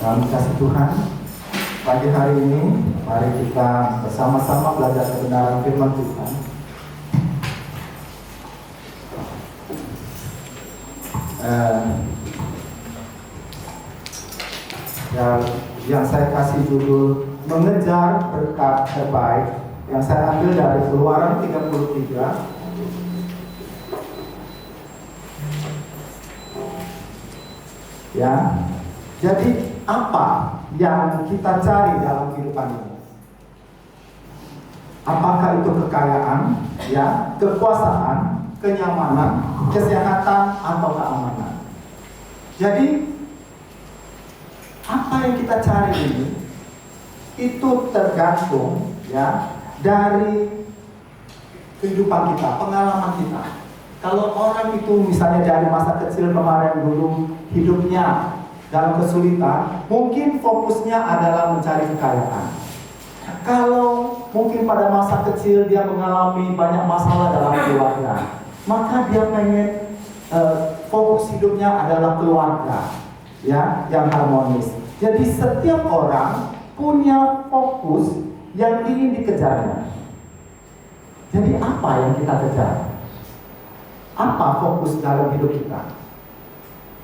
Dalam kasih Tuhan, pagi hari ini mari kita bersama-sama belajar kebenaran firman Tuhan. Yang saya kasih judul mengejar berkat terbaik, yang saya ambil dari Keluaran 33. Ya, jadi apa yang kita cari dalam kehidupan ini? Apakah itu kekayaan, ya, kekuasaan, kenyamanan, kesehatan, atau keamanan? Jadi apa yang kita cari ini itu tergantung, ya, dari kehidupan kita, pengalaman kita. Kalau orang itu misalnya dari masa kecil kemarin dulu hidupnya dalam kesulitan, mungkin fokusnya adalah mencari kekayaan. Kalau mungkin pada masa kecil dia mengalami banyak masalah dalam keluarga, maka dia pengen fokus hidupnya adalah keluarga, ya, yang harmonis. Jadi setiap orang punya fokus yang ingin dikejarnya. Jadi apa yang kita kejar? Apa fokus dalam hidup kita?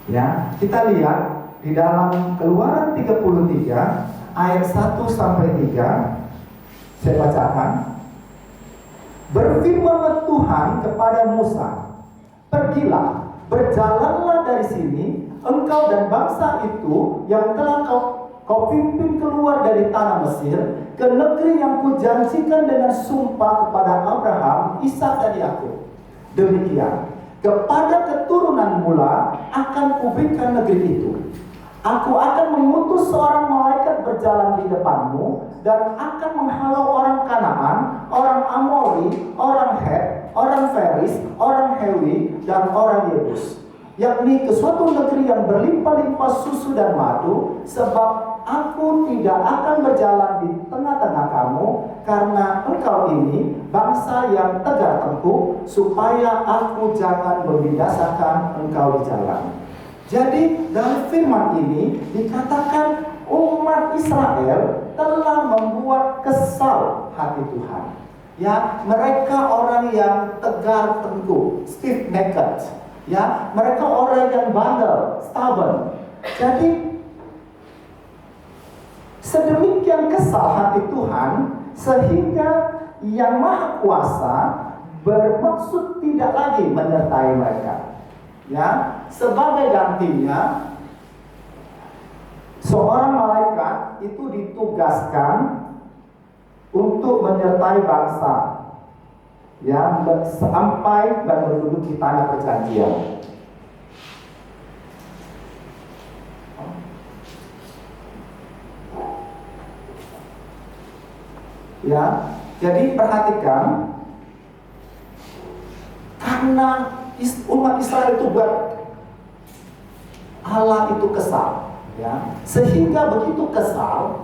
Ya, kita lihat di dalam Keluaran 33 ayat 1 sampai 3. Saya bacakan. Berfirmanlah Tuhan kepada Musa, "Pergilah, berjalanlah dari sini, engkau dan bangsa itu yang telah kau pimpin keluar dari tanah Mesir, ke negeri yang kujanjikan dengan sumpah kepada Abraham, Ishak dan Yakub. Demikian, kepada keturunan mula akan kuberikan negeri itu. Aku akan mengutus seorang malaikat berjalan di depanmu dan akan menghalau orang Kanaan, orang Amori, orang Het, orang Feris, orang Hewi, dan orang Yebus, yakni ke suatu negeri yang berlimpah-limpah susu dan madu, sebab aku tidak akan berjalan di tengah-tengah kamu, karena engkau ini bangsa yang tegar tengkuk, supaya aku jangan membinasakan engkau di jalan." Jadi dalam firman ini dikatakan umat Israel telah membuat kesal hati Tuhan. Ya, mereka orang yang tegar tengkuk, stiff-necked. Ya, mereka orang yang bandel, stubborn. Jadi sedemikian kesal hati Tuhan sehingga Yang Maha Kuasa bermaksud tidak lagi menyertai mereka. Ya, sebagai gantinya seorang malaikat itu ditugaskan untuk menyertai bangsa, ya, sampai dan berduduk di tanah perjanjian. Ya, jadi perhatikan, karena umat Israel itu buat Allah itu kesal, ya, sehingga begitu kesal,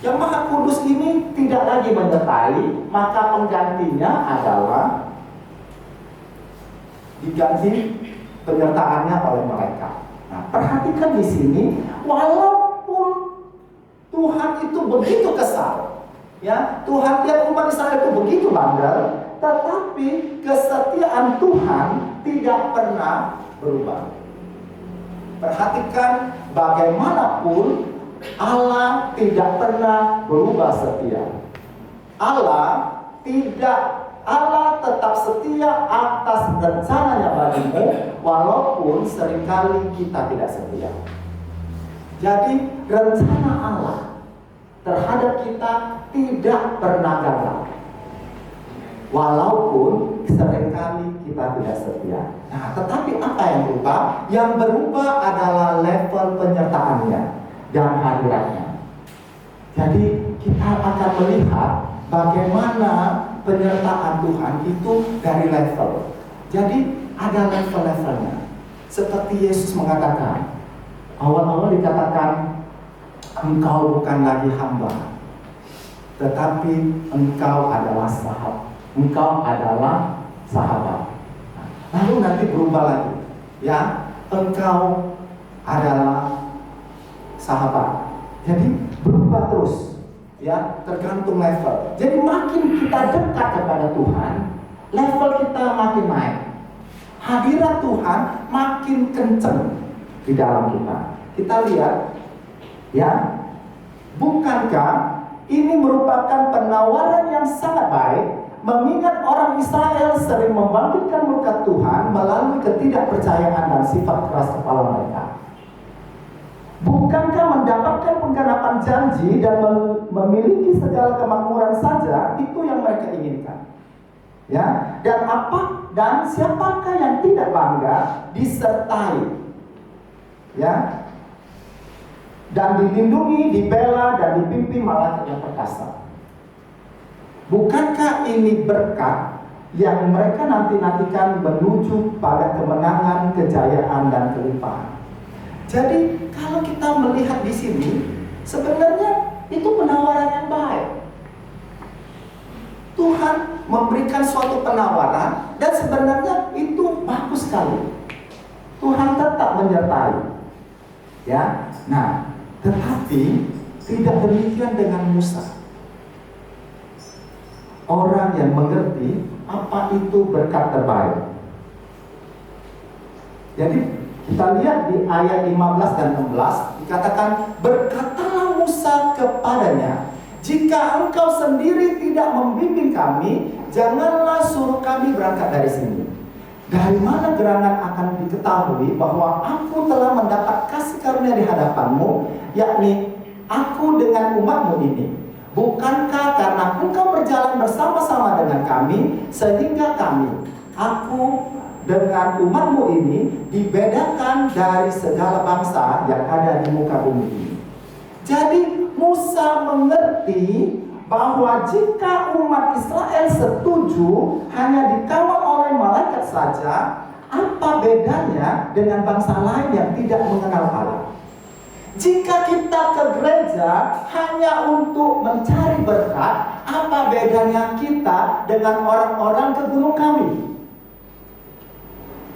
Yang Maha Kudus ini tidak lagi menyertai, maka penggantinya adalah diganti penyertaannya oleh malaikat. Nah, perhatikan di sini, walaupun Tuhan itu begitu kesal, ya, Tuhan lihat umat Israel itu begitu bandel, tetapi kesetiaan Tuhan tidak pernah berubah. Perhatikan bagaimanapun Allah tidak pernah berubah setia. Allah tetap setia atas rencananya bagimu, walaupun seringkali kita tidak setia. Jadi rencana Allah terhadap kita tidak pernah gagal, walaupun seringkali kita tidak setia. Nah, tetapi apa yang berubah? Yang berubah adalah level penyertaannya dan hadiratnya. Jadi kita akan melihat bagaimana penyertaan Tuhan itu dari level. Jadi ada level-levelnya. Seperti Yesus mengatakan, awal-awal dikatakan, engkau bukan lagi hamba, tetapi engkau adalah sahabat. Lalu nanti berubah lagi, ya, engkau adalah sahabat. Jadi berubah terus, ya, tergantung level. Jadi makin kita dekat kepada Tuhan, level kita makin naik. Hadirat Tuhan makin kenceng di dalam kita. Kita lihat, ya, bukankah ini merupakan penawaran yang sangat baik, mengingat orang Israel sering membangkitkan murka Tuhan melalui ketidakpercayaan dan sifat keras kepala mereka. Bukankah mendapatkan penggenapan janji dan memiliki segala kemakmuran saja itu yang mereka inginkan? Ya, dan siapakah yang tidak bangga disertai, ya, dan dilindungi, dibela, dan dipimpin malaikat yang perkasa? Bukankah ini berkat yang mereka nantikan menuju pada kemenangan, kejayaan, dan kelimpahan? Jadi kalau kita melihat di sini, sebenarnya itu penawaran yang baik. Tuhan memberikan suatu penawaran dan sebenarnya itu bagus sekali. Tuhan tetap menyertai, ya. Nah, tetapi tidak demikian dengan Musa. Orang yang mengerti apa itu berkat terbaik. Jadi kita lihat di ayat 15 dan 16 dikatakan, berkatalah Musa kepadanya, jika engkau sendiri tidak membimbing kami, janganlah suruh kami berangkat dari sini. Dari mana gerangan akan diketahui bahwa aku telah mendapat kasih karunia di hadapanmu, yakni aku dengan umatmu ini? Bukankah karena engkau berjalan bersama-sama dengan kami, sehingga aku dengan umatmu ini dibedakan dari segala bangsa yang ada di muka bumi ini? Jadi Musa mengerti bahwa jika umat Israel setuju hanya dikawal oleh malaikat saja, apa bedanya dengan bangsa lain yang tidak mengenal Allah? Jika kita ke gereja hanya untuk mencari berkat, apa bedanya kita dengan orang-orang ke gunung kami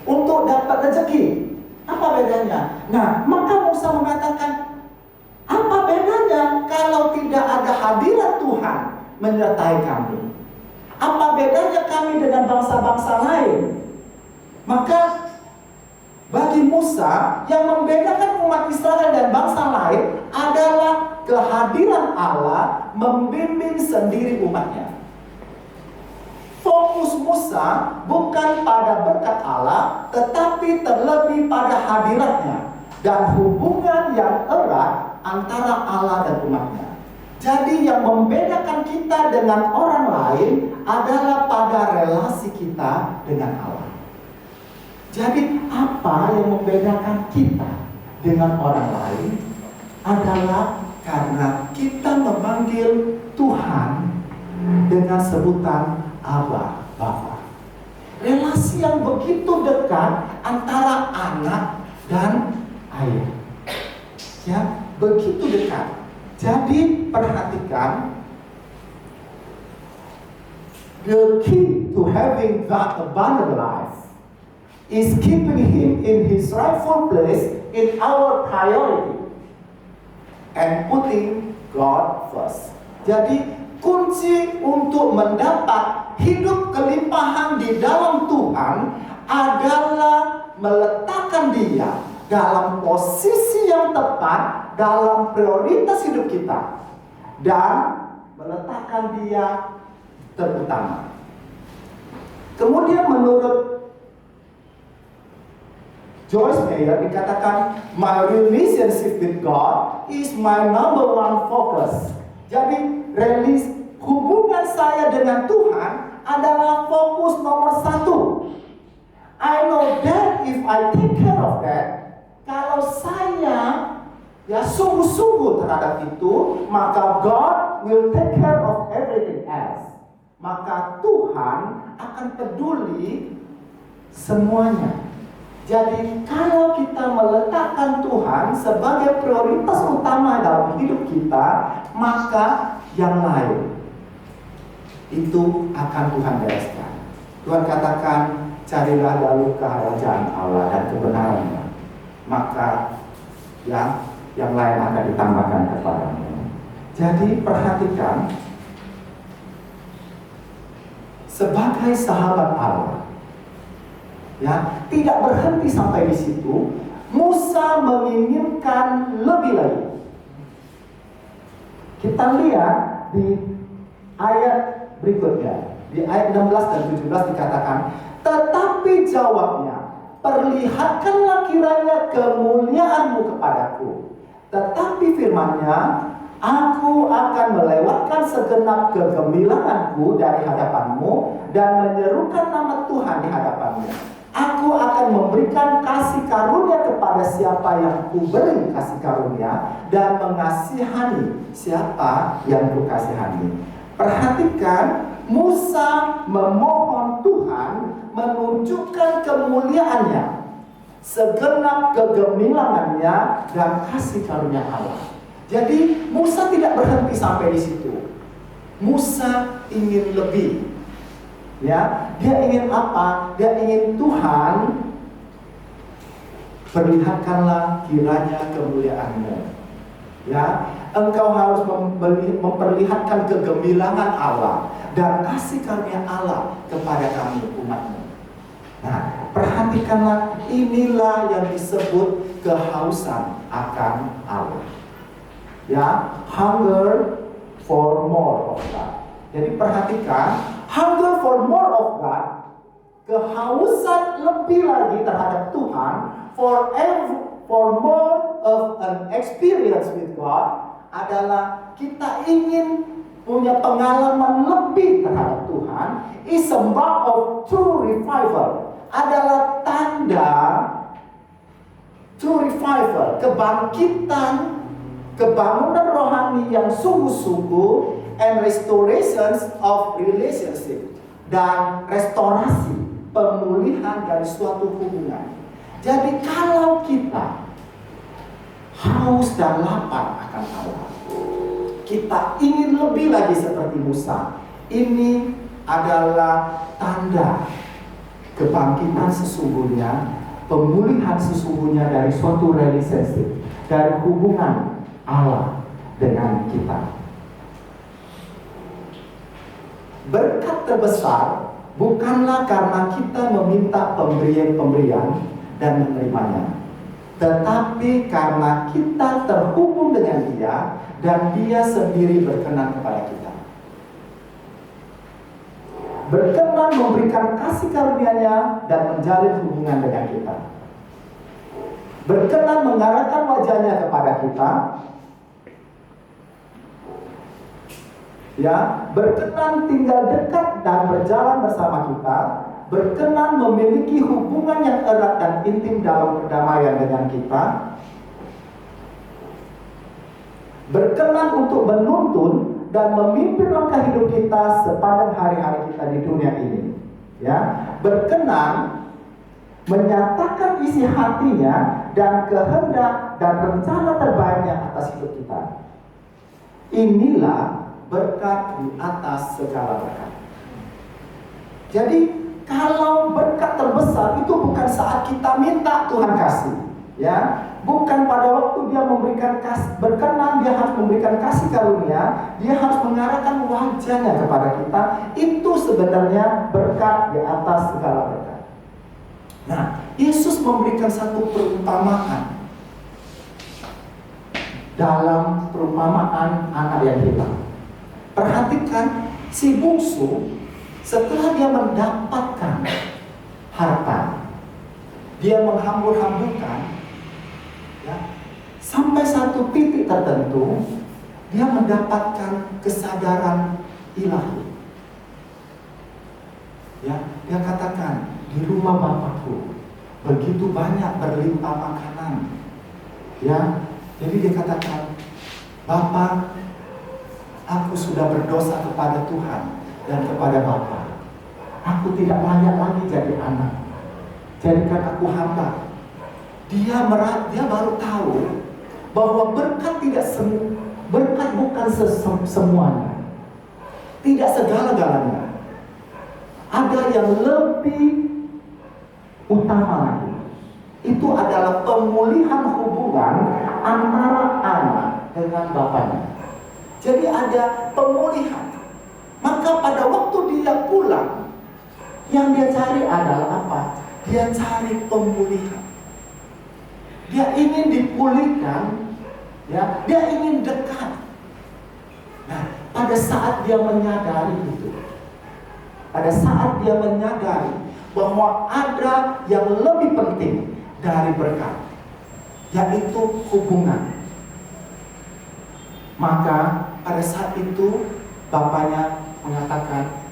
untuk dapat rezeki? Apa bedanya? Nah, maka Musa mengatakan, apa bedanya kalau tidak ada hadirat Tuhan menyertai kami? Apa bedanya kami dengan bangsa-bangsa lain? Maka bagi Musa, yang membedakan umat Israel dan bangsa lain adalah kehadiran Allah membimbing sendiri umatnya. Fokus Musa bukan pada berkat Allah, tetapi terlebih pada hadiratnya dan hubungan yang erat antara Allah dan umatnya. Jadi yang membedakan kita dengan orang lain adalah pada relasi kita dengan Allah. Jadi apa yang membedakan kita dengan orang lain adalah karena kita memanggil Tuhan dengan sebutan Abba, Bapa. Relasi yang begitu dekat antara anak dan ayah, ya, begitu dekat. Jadi perhatikan, the key to having that abundant life is keeping Him in His rightful place in our priority and putting God first. Jadi kunci untuk mendapat hidup kelimpahan di dalam Tuhan adalah meletakkan Dia dalam posisi yang tepat dalam prioritas hidup kita dan meletakkan Dia terutama. Kemudian menurut Joyce Meyer dikatakan, my relationship with God is my number one focus. Jadi hubungan saya dengan Tuhan adalah fokus nomor satu. I know that if I take care of that, kalau saya sungguh-sungguh terhadap itu, maka God will take care of everything else. Maka Tuhan akan peduli semuanya. Jadi kalau kita meletakkan Tuhan sebagai prioritas utama dalam hidup kita, maka yang lain itu akan Tuhan bereskan. Tuhan katakan, carilah dahulu kerajaan Allah dan kebenarannya, maka yang lain akan ditambahkan kepadamu. Jadi perhatikan, sebagai sahabat Allah, ya, tidak berhenti sampai di situ. Musa menginginkan lebih lagi. Kita lihat di ayat berikutnya, di ayat 16 dan 17 dikatakan, tetapi jawabnya, perlihatkanlah kiranya kemuliaanmu kepadaku. Tetapi firman-Nya, aku akan melewatkan segenap kegemilanganku dari hadapanmu dan menyerukan nama Tuhan di hadapanmu. Aku akan memberikan kasih karunia kepada siapa yang kuberi kasih karunia dan mengasihani siapa yang kukasihani. Perhatikan, Musa memohon Tuhan menunjukkan kemuliaannya, segenap kegemilangannya dan kasih karunia Allah. Jadi Musa tidak berhenti sampai di situ. Musa ingin lebih. Ya, dia ingin apa? Dia ingin Tuhan, perlihatkanlah kiranya kemuliaan-Mu. Ya, Engkau harus memperlihatkan kegemilangan Allah dan kasih karunia Allah kepada kami umat-Mu. Nah, perhatikanlah, inilah yang disebut kehausan akan Allah. Ya, hunger for more of God. Jadi perhatikan, hunger for more of God, kehausan lebih lagi terhadap Tuhan, for more of an experience with God, adalah kita ingin punya pengalaman lebih terhadap Tuhan, is a mark of true revival, adalah tanda true revival, kebangkitan, kebangunan rohani yang sungguh-sungguh, and restorations of relationship, dan restorasi, pemulihan dari suatu hubungan. Jadi kalau kita haus dan lapar akan Allah, kita ingin lebih lagi seperti Musa, ini adalah tanda kebangkitan sesungguhnya, pemulihan sesungguhnya dari suatu relationship, dari hubungan Allah dengan kita. Berkat terbesar bukanlah karena kita meminta pemberian-pemberian dan menerimanya, tetapi karena kita terhubung dengan Dia dan Dia sendiri berkenan kepada kita. Berkenan memberikan kasih karunia-Nya dan menjalin hubungan dengan kita. Berkenan mengarahkan wajah-Nya kepada kita. Ya, berkenan tinggal dekat dan berjalan bersama kita, berkenan memiliki hubungan yang erat dan intim dalam perdamaian dengan kita, berkenan untuk menuntun dan memimpin langkah hidup kita sepanjang hari-hari kita di dunia ini. Ya, berkenan menyatakan isi hatinya dan kehendak dan rencana terbaiknya atas hidup kita. Inilah berkat di atas segala berkat. Jadi kalau berkat terbesar itu bukan saat kita minta Tuhan kasih, ya, bukan pada waktu Dia memberikan kasih berkenan, Dia harus memberikan kasih karunia, Dia harus mengarahkan wajah-Nya kepada kita. Itu sebenarnya berkat di atas segala berkat. Nah, Yesus memberikan satu perumpamaan dalam perumpamaan anak yang hilang. Perhatikan, si bungsu setelah dia mendapatkan harta, dia menghambur-hamburkan, ya, sampai satu titik tertentu dia mendapatkan kesadaran ilahi. Ya, dia katakan, di rumah Bapakku begitu banyak berlimpah makanan. Ya, jadi dia katakan, Bapa, aku sudah berdosa kepada Tuhan dan kepada Bapa. Aku tidak layak lagi jadi anak. Jadikan aku hamba. Dia baru tahu bahwa berkat berkat bukan semuanya, tidak segala-galanya. Ada yang lebih utama lagi. Itu adalah pemulihan hubungan antara anak dengan bapaknya. Jadi ada pemulihan. Maka pada waktu dia pulang, yang dia cari adalah apa? Dia cari pemulihan. Dia ingin dipulihkan, ya, dia ingin dekat. Nah, pada saat dia menyadari itu, pada saat dia menyadari bahwa ada yang lebih penting dari berkat, yaitu hubungan. Maka pada saat itu bapaknya mengatakan,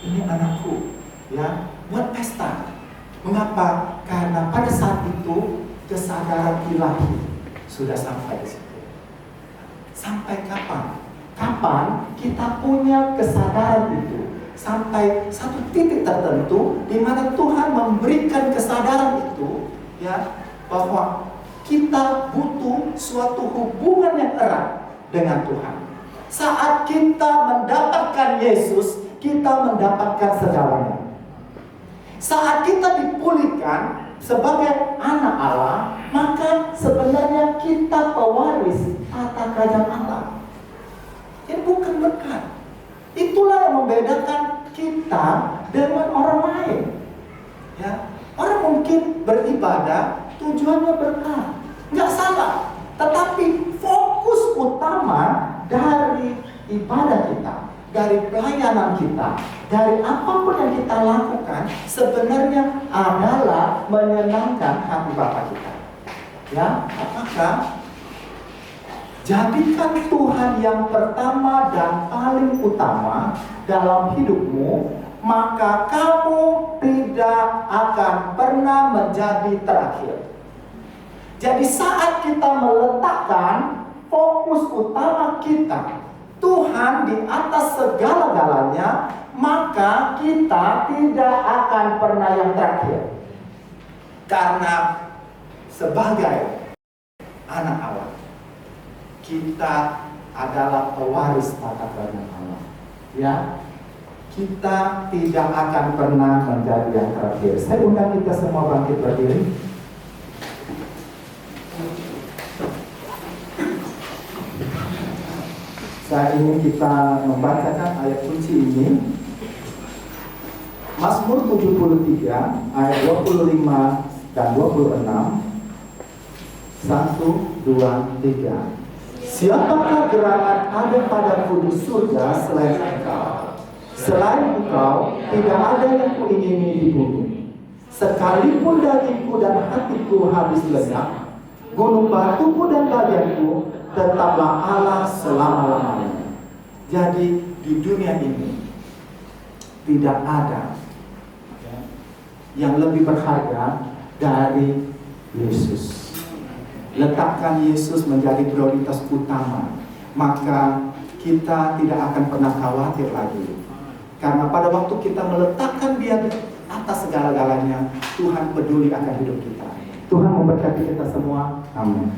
ini anakku, ya, buat pesta. Mengapa? Karena pada saat itu kesadaran ilahi sudah sampai di situ. Sampai kapan? Kapan kita punya kesadaran itu? Sampai satu titik tertentu di mana Tuhan memberikan kesadaran itu, ya, bahwa kita butuh suatu hubungan yang erat dengan Tuhan. Saat kita mendapatkan Yesus, kita mendapatkan segalanya. Saat kita dipulihkan sebagai anak Allah, maka sebenarnya kita pewaris tata kerajaan Allah. Ini bukan berkat. Itulah yang membedakan kita dengan orang lain. Ya, orang mungkin beribadah tujuannya berkat, nggak salah. Tetapi fokus utama dari ibadah kita, dari pelayanan kita, dari apapun yang kita lakukan, sebenarnya adalah menyenangkan hati Bapa kita. Ya, apakah jadikan Tuhan yang pertama dan paling utama dalam hidupmu, maka kamu tidak akan pernah menjadi terakhir. Jadi saat kita meletakkan fokus utama kita, Tuhan di atas segala-galanya, maka kita tidak akan pernah yang terakhir. Karena sebagai anak Allah, kita adalah pewaris tata kerajaan Allah. Ya, kita tidak akan pernah menjadi yang terakhir. Saya undang kita semua bangkit berdiri. Saat ini kita membacakan ayat kunci ini, Mazmur 73 ayat 25 dan 26. 1, 2, 3. Siapakah gerangan ada padaku di surga selain Engkau? Selain Engkau tidak ada yang kuingini di bumi. Sekalipun dagingku dan hatiku habis lenyap, gunung batuku dan bagianku tetaplah Allah selama-lamanya. Jadi di dunia ini tidak ada yang lebih berharga dari Yesus. Letakkan Yesus menjadi prioritas utama, maka kita tidak akan pernah khawatir lagi. Karena pada waktu kita meletakkan Dia di atas segala-galanya, Tuhan peduli akan hidup kita. Tuhan memberkati kita semua. Amin.